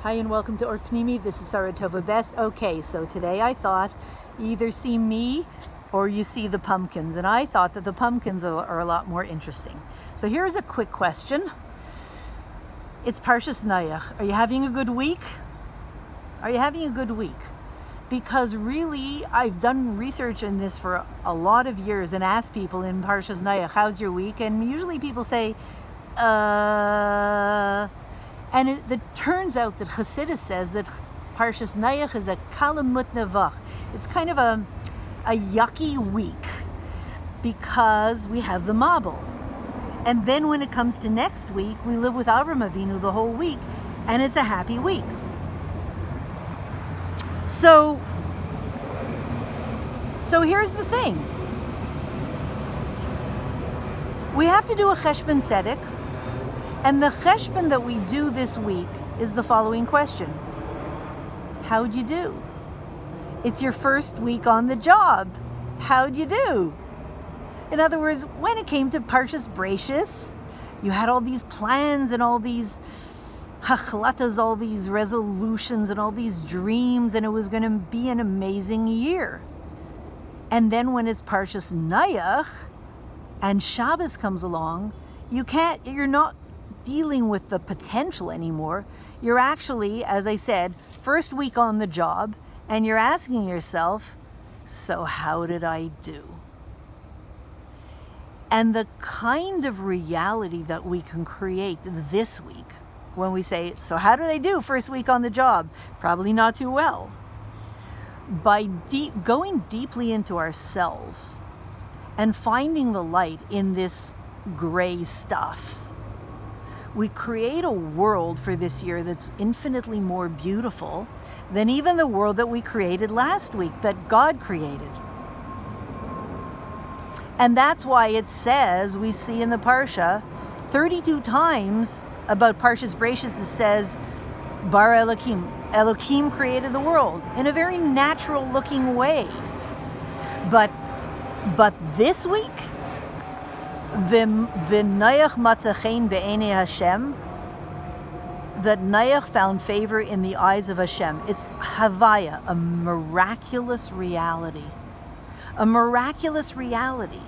Hi and welcome to Orpnimi. This is Sarah Tova Best. Okay, so today I thought you either see me or you see the pumpkins, and I thought that the pumpkins are a lot more interesting. So here's a quick question. It's Parshas Noach. Are you having a good week? Are you having a good week? Because really, I've done research in this for a lot of years and asked people in Parshas Noach, how's your week? And usually people say, and it turns out that Chassidus says that Parshas Noach is a kalamutna. It's kind of a yucky week because we have the Mabul. And then when it comes to next week, we live with Avram Avinu the whole week, and it's a happy week. So here's the thing. We have to do a cheshbon tzedek, and the cheshbon that we do this week is the following question. How'd you do? It's your first week on the job. How'd you do? In other words, when it came to Parshas Breishis, you had all these plans and all these hachlatas, all these resolutions and all these dreams, and it was going to be an amazing year. And then when it's Parshas Noach and Shabbos comes along, you're not dealing with the potential anymore. You're actually, as I said, first week on the job, and you're asking yourself, so how did I do? And the kind of reality that we can create this week when we say, so how did I do first week on the job? Probably not too well. By going deeply into ourselves and finding the light in this gray stuff, we create a world for this year that's infinitely more beautiful than even the world that we created last week, that God created. And that's why it says, we see in the Parsha, 32 times about Parshas Breishis, it says, Bara Elokim. Elokim created the world in a very natural looking way. But this week, V'Noach matza chen be'enei Hashem, that Noach found favor in the eyes of Hashem. It's Havaya, a miraculous reality. A miraculous reality.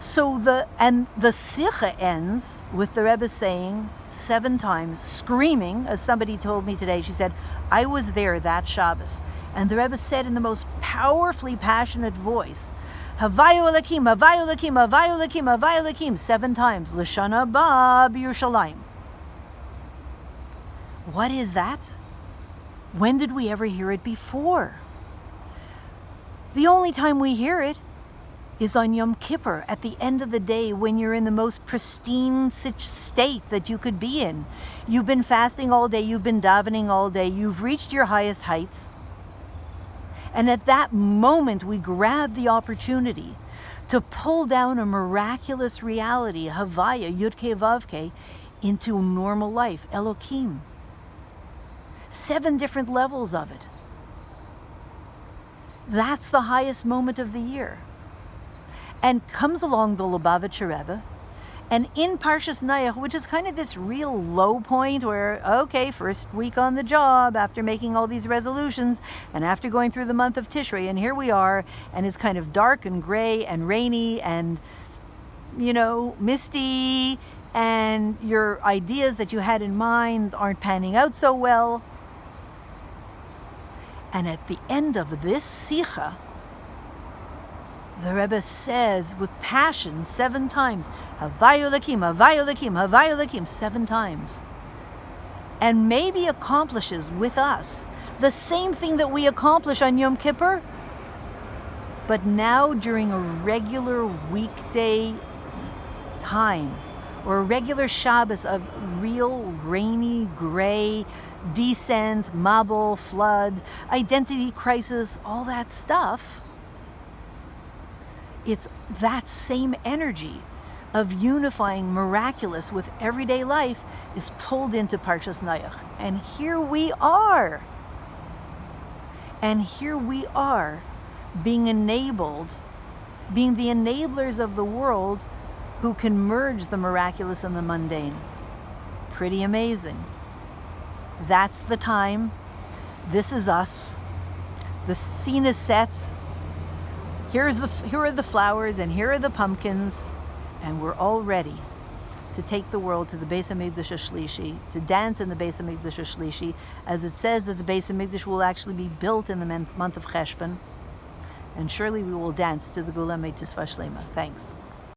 So the Sikha ends with the Rebbe saying 7 times, screaming, as somebody told me today, she said, I was there that Shabbos. And the Rebbe said in the most powerfully passionate voice, Havayu Elokim, Havayu Elokim, Havayu Elokim, Havayu Elokim, 7 times, L'shana ba b'Yerushalayim. What is that? When did we ever hear it before? The only time we hear it is on Yom Kippur, at the end of the day, when you're in the most pristine state that you could be in. You've been fasting all day, you've been davening all day, you've reached your highest heights. And at that moment, we grab the opportunity to pull down a miraculous reality, Havaya, Yudke Vavke, into normal life, Elokim. 7 different levels of it. That's the highest moment of the year. And comes along the Lubavitcher Rebbe, and in Parshas Noach, which is kind of this real low point where, okay, first week on the job after making all these resolutions and after going through the month of Tishrei, and here we are, and it's kind of dark and gray and rainy and, misty, and your ideas that you had in mind aren't panning out so well. And at the end of this Sikha, the Rebbe says with passion 7 times, Havayu Elokim, Havayu Elokim, Havayu Elokim, 7 times. And maybe accomplishes with us the same thing that we accomplish on Yom Kippur, but now during a regular weekday time, or a regular Shabbos of real rainy, gray, descent, Mabul, flood, identity crisis, all that stuff. It's that same energy of unifying miraculous with everyday life is pulled into Parshas Noach. And here we are. And here we are being enabled, being the enablers of the world who can merge the miraculous and the mundane. Pretty amazing. That's the time. This is us. The scene is set. Here are the flowers and here are the pumpkins, and we're all ready to take the world to the Beis HaMikdash HaShlishi, to dance in the Beis HaMikdash HaShlishi, as it says that the Beis HaMikdash will actually be built in the month of Cheshvan, and surely we will dance to the Gula Meitzvah Shlema. Thanks.